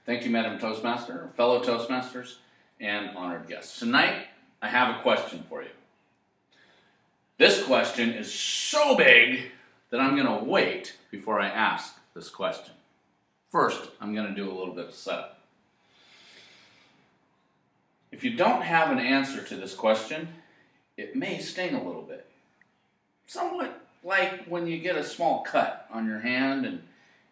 Thank you, Madam Toastmaster, fellow Toastmasters, and honored guests. Tonight, I have a question for you. This question is so big that I'm going to wait before I ask this question. First, I'm going to do a little bit of setup. If you don't have an answer to this question, it may sting a little bit. Somewhat like when you get a small cut on your hand and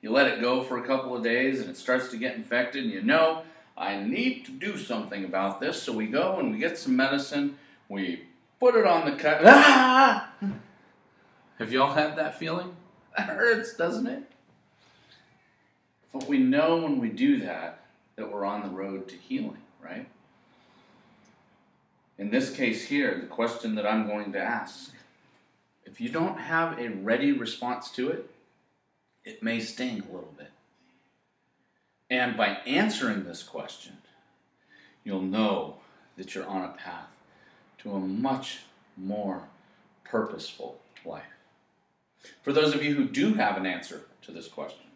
you let it go for a couple of days and it starts to get infected and you know, I need to do something about this. So we go and we get some medicine, we put it on the cut. Ah! Have you all had that feeling? That hurts, doesn't it? But we know when we do that, that we're on the road to healing, right? In this case here, the question that I'm going to ask, if you don't have a ready response to it, it may sting a little bit. And by answering this question, you'll know that you're on a path to a much more purposeful life. For those of you who do have an answer to this question,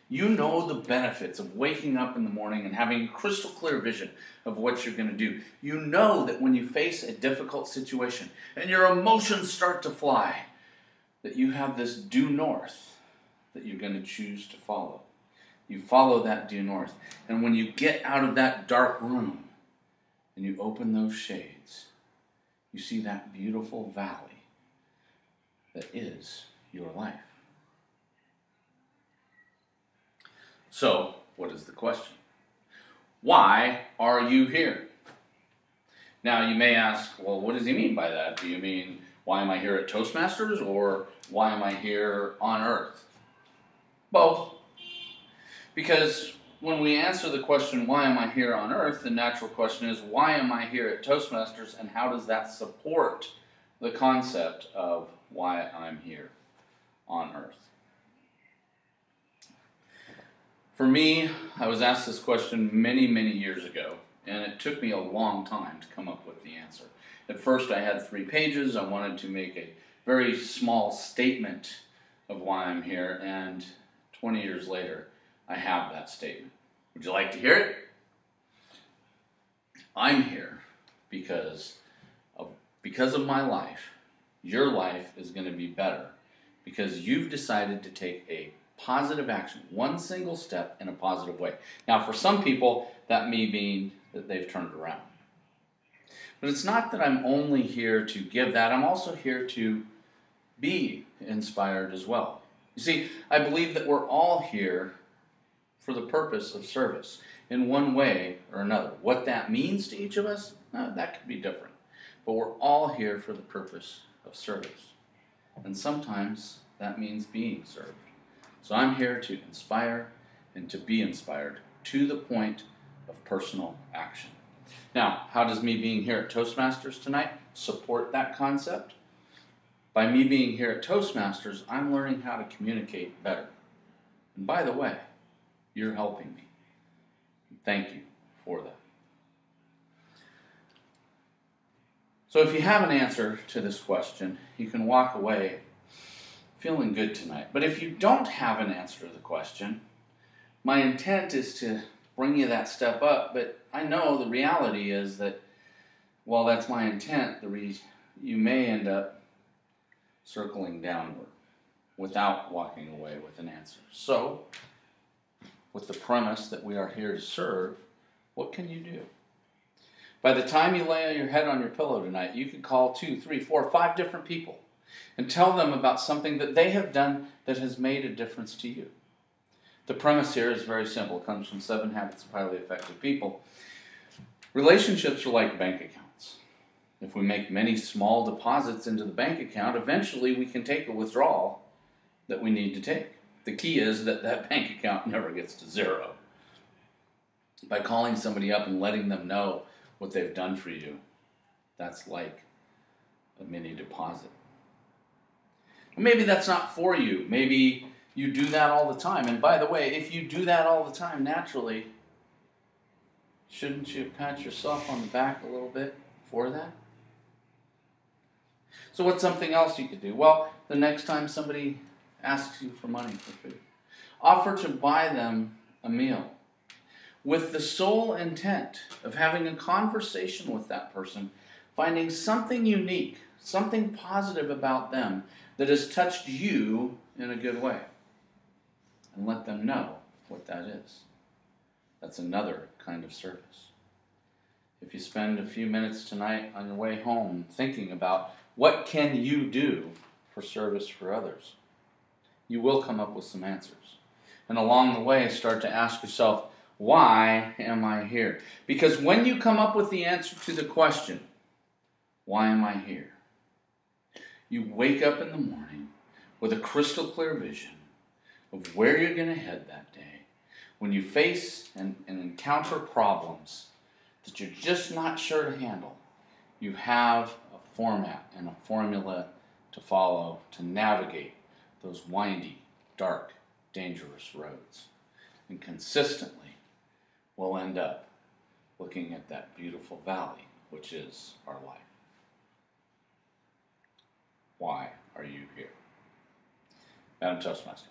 you know the benefits of waking up in the morning and having crystal clear vision of what you're going to do. You know that when you face a difficult situation and your emotions start to fly, that you have this due north that you're going to choose to follow. You follow that due north. And when you get out of that dark room and you open those shades, you see that beautiful valley that is your life. So, what is the question? Why are you here? Now, you may ask, well, what does he mean by that? Do you mean, why am I here at Toastmasters, or why am I here on earth? Both. Because when we answer the question, why am I here on earth, the natural question is, why am I here at Toastmasters, and how does that support the concept of why I'm here on earth? For me, I was asked this question many, many years ago, and it took me a long time to come up with the answer. At first, I had 3 pages. I wanted to make a very small statement of why I'm here, and 20 years later, I have that statement. Would you like to hear it? I'm here because of my life. Your life is going to be better because you've decided to take a positive action, one single step in a positive way. Now, for some people, that may mean that they've turned around. But it's not that I'm only here to give that. I'm also here to be inspired as well. You see, I believe that we're all here for the purpose of service in one way or another. What that means to each of us, that could be different. But we're all here for the purpose of service. And sometimes that means being served. So I'm here to inspire and to be inspired to the point of personal action. Now, how does me being here at Toastmasters tonight support that concept? By me being here at Toastmasters, I'm learning how to communicate better. And by the way, you're helping me. Thank you for that. So if you have an answer to this question, you can walk away feeling good tonight. But if you don't have an answer to the question, my intent is to bring you that step up. But I know the reality is that, while that's my intent, you may end up circling downward without walking away with an answer. So, with the premise that we are here to serve, what can you do? By the time you lay your head on your pillow tonight, you can call 2, 3, 4, 5 different people and tell them about something that they have done that has made a difference to you. The premise here is very simple. It comes from 7 Habits of Highly Effective People. Relationships are like bank accounts. If we make many small deposits into the bank account, eventually we can take a withdrawal that we need to take. The key is that that bank account never gets to 0. By calling somebody up and letting them know what they've done for you, that's like a mini deposit. Maybe that's not for you. Maybe you do that all the time. And by the way, if you do that all the time naturally, shouldn't you pat yourself on the back a little bit for that? So what's something else you could do? Well, the next time somebody asks you for money for food, offer to buy them a meal with the sole intent of having a conversation with that person, finding something unique, something positive about them that has touched you in a good way, and let them know what that is. That's another kind of service. If you spend a few minutes tonight on your way home thinking about what can you do for service for others, you will come up with some answers. And along the way, start to ask yourself, why am I here? Because when you come up with the answer to the question, why am I here? You wake up in the morning with a crystal clear vision of where you're going to head that day. When you face and encounter problems that you're just not sure to handle, you have a format and a formula to follow to navigate those windy, dark, dangerous roads. And consistently, we'll end up looking at that beautiful valley, which is our life. Why are you here? Adam Toastmaster.